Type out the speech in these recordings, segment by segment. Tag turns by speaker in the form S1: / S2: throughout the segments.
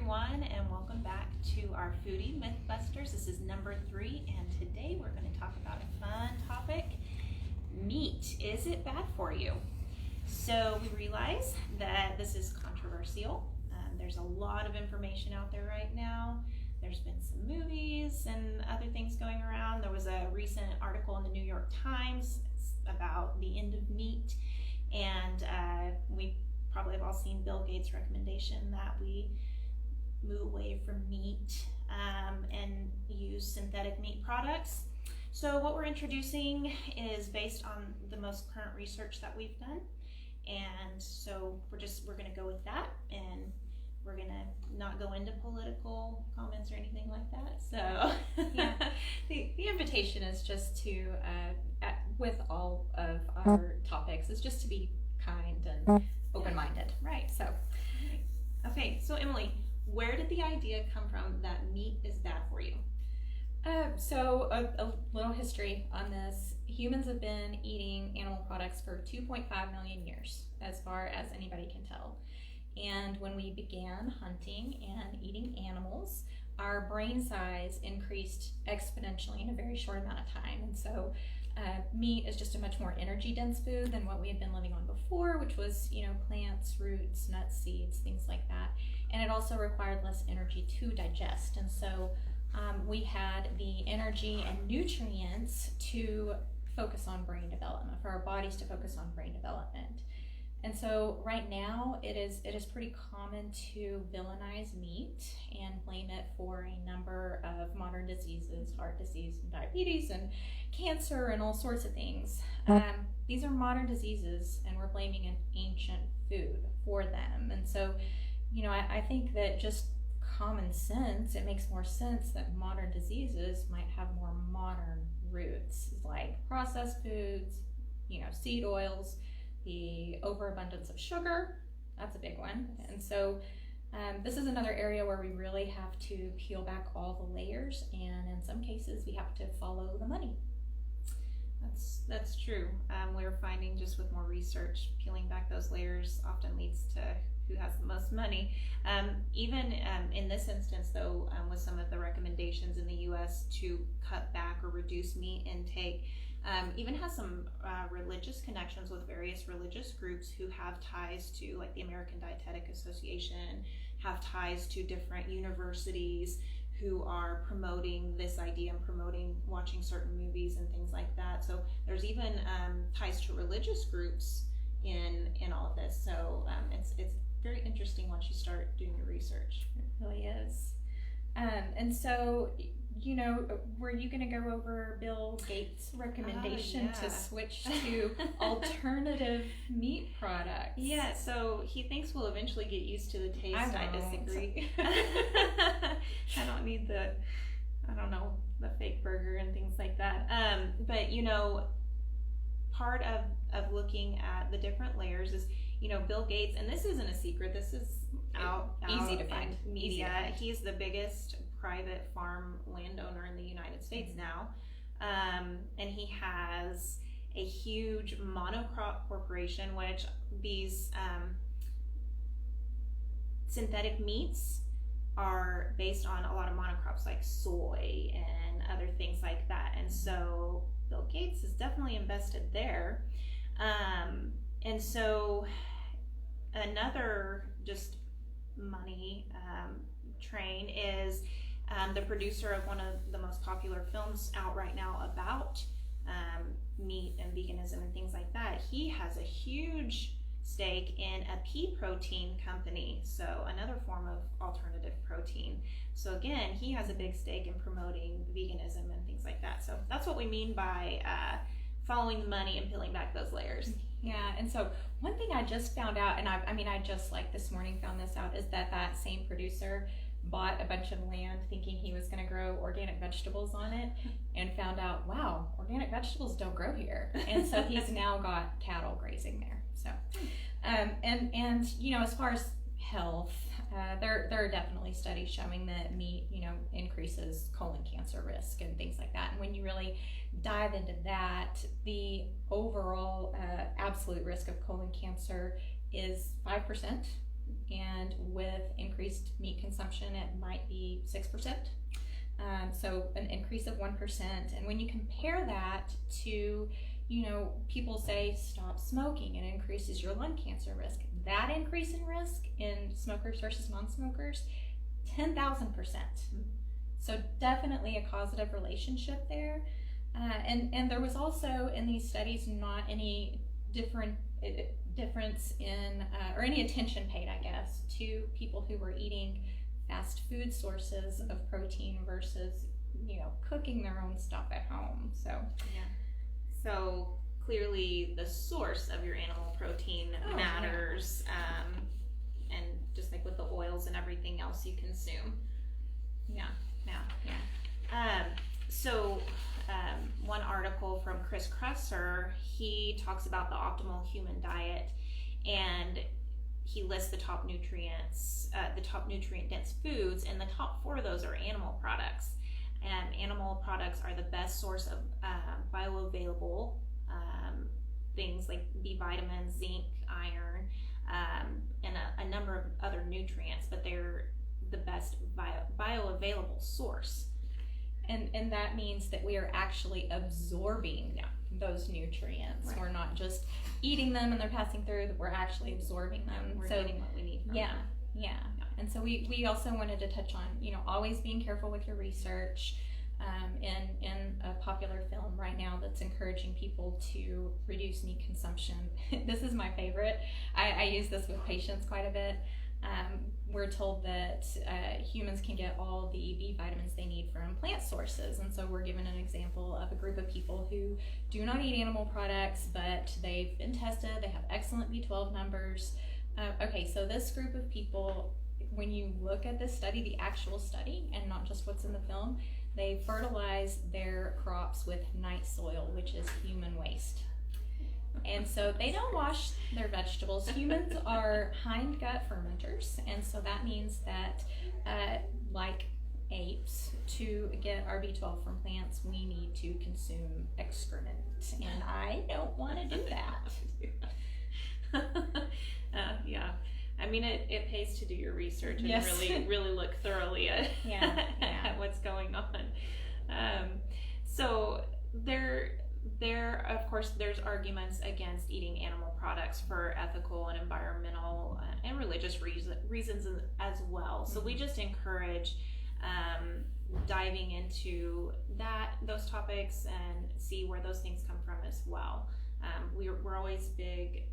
S1: everyone, and welcome back to our Foodie Mythbusters. This is number 3, and today we're going to talk about a fun topic: meat. Is it bad for you? So we realize that this is controversial. There's a lot of information out there right now. There's been some movies and other things going around. There was a recent article in the New York Times about the end of meat, and we probably have all seen Bill Gates' recommendation that we move away from meat and use synthetic meat products. So what we're introducing is based on the most current research that we've done, and so we're going to go with that, and we're going to not go into political comments or anything like that. So
S2: yeah, the invitation is just to with all of our topics is just to be kind and open-minded.
S1: Right.
S2: So
S1: okay, so Emily, where did the idea come from that meat is bad for you?
S2: So a little history on this. Humans have been eating animal products for 2.5 million years, as far as anybody can tell. And when we began hunting and eating animals, our brain size increased exponentially in a very short amount of time. And so meat is just a much more energy dense food than what we had been living on before, which was, plants, roots, nuts, seeds, things like that. And it also required less energy to digest. And so we had the energy and nutrients to focus on brain development, for our bodies to focus on brain development. And so right now it is pretty common to villainize meat and blame it for a number of modern diseases, heart disease and diabetes and cancer and all sorts of things. These are modern diseases, and we're blaming an ancient food for them. And so, I think that just common sense, it makes more sense that modern diseases might have more modern roots, like processed foods, seed oils, the overabundance of sugar. That's a big one. And so this is another area where we really have to peel back all the layers, and in some cases we have to follow the money.
S1: That's true. We're finding, just with more research, peeling back those layers often leads to who has the most money. Even in this instance, though, with some of the recommendations in the U.S. to cut back or reduce meat intake, even has some religious connections with various religious groups who have ties to, like the American Dietetic Association, have ties to different universities who are promoting this idea and promoting watching certain movies and things like that. So there's even ties to religious groups in all of this. So it's very interesting once you start doing your research.
S2: It really is. And so, were you going to go over Bill Gates' recommendation to switch to alternative meat products?
S1: Yeah, so he thinks we'll eventually get used to the taste. I disagree. I don't need the fake burger and things like that. But, part of looking at the different layers is, Bill Gates, and this isn't a secret, this is out
S2: easy to find.
S1: Media. He's the biggest private farm landowner in the United States now, and he has a huge monocrop corporation, which these synthetic meats are based on a lot of monocrops like soy and other things like that. And so Bill Gates is definitely invested there. And so another just money train is the producer of one of the most popular films out right now about meat and veganism and things like that. He has a huge stake in a pea protein company, so another form of alternative protein. So again, he has a big stake in promoting veganism and things like that. So that's what we mean by following the money and peeling back those layers.
S2: Yeah, and so one thing I just found out, and I just like this morning found this out, is that same producer bought a bunch of land thinking he was going to grow organic vegetables on it, and found out, wow, organic vegetables don't grow here. And so he's now got cattle grazing there. So, and as far as health, there are definitely studies showing that meat, increases colon cancer risk and things like that. And when you really dive into that, the overall absolute risk of colon cancer is 5%, and with increased increased meat consumption, it might be 6%. So an increase of 1%. And when you compare that to, people say stop smoking, it increases your lung cancer risk. That increase in risk in smokers versus non-smokers, 10,000%. So definitely a causative relationship there. And there was also in these studies not any difference in, or any attention paid, I guess, to people who were eating fast food sources of protein versus, cooking their own stuff at home. So
S1: So clearly the source of your animal protein matters, and just like with the oils and everything else you consume. One article from Chris Kresser, he talks about the optimal human diet, and he lists the top nutrients, the top nutrient dense foods, and the top 4 of those are animal products. And animal products are the best source of bioavailable things like B vitamins, zinc, iron, and a number of other nutrients, but they're the best bioavailable source.
S2: And that means that we are actually absorbing those nutrients. Right. We're not just eating them and they're passing through, that we're actually absorbing them.
S1: We're getting what we need from them.
S2: Yeah. And so we also wanted to touch on, always being careful with your research. In a popular film right now that's encouraging people to reduce meat consumption. This is my favorite. I use this with patients quite a bit. We're told that humans can get all the B vitamins they need from plant sources, and so we're given an example of a group of people who do not eat animal products, but they've been tested, they have excellent B12 numbers. Okay, so this group of people, when you look at this study, the actual study, and not just what's in the film, they fertilize their crops with night soil, which is human waste. And so they don't wash their vegetables. Humans are hindgut fermenters, and so that means that, like apes, to get our B12 from plants, we need to consume excrement, and I don't want to do that. I mean, it pays to do your research and really look thoroughly at what's going on. So there, of course, there's arguments against eating animal products for ethical and environmental and religious reasons as well. So we just encourage diving into those topics and see where those things come from as well. We're always big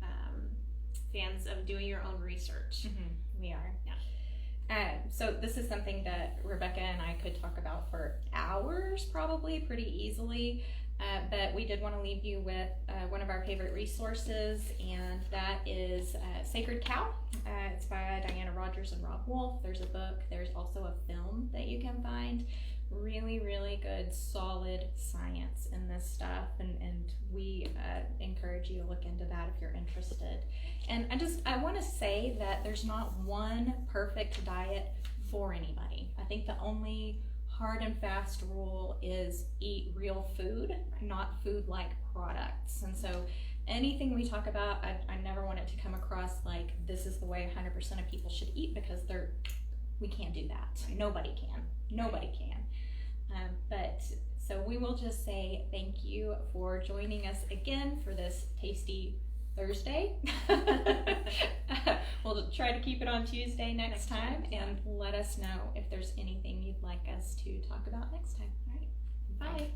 S2: fans of doing your own research. Mm-hmm. We are. Yeah. So this is something that Rebecca and I could talk about for hours, probably pretty easily. But we did want to leave you with one of our favorite resources, and that is Sacred Cow. It's by Diana Rogers and Rob Wolf. There's a book. There's also a film that you can find. Really, really good, solid science in this stuff, and we encourage you to look into that if you're interested. And I want to say that there's not one perfect diet for anybody. I think the only hard and fast rule is eat real food, not food-like products. And so anything we talk about, I never want it to come across like this is the way 100% of people should eat, because we can't do that. Nobody can. But so we will just say thank you for joining us again for this tasty Thursday. We'll try to keep it on Tuesday next time, and let us know if there's anything you'd like us to talk about next time. All right. Bye.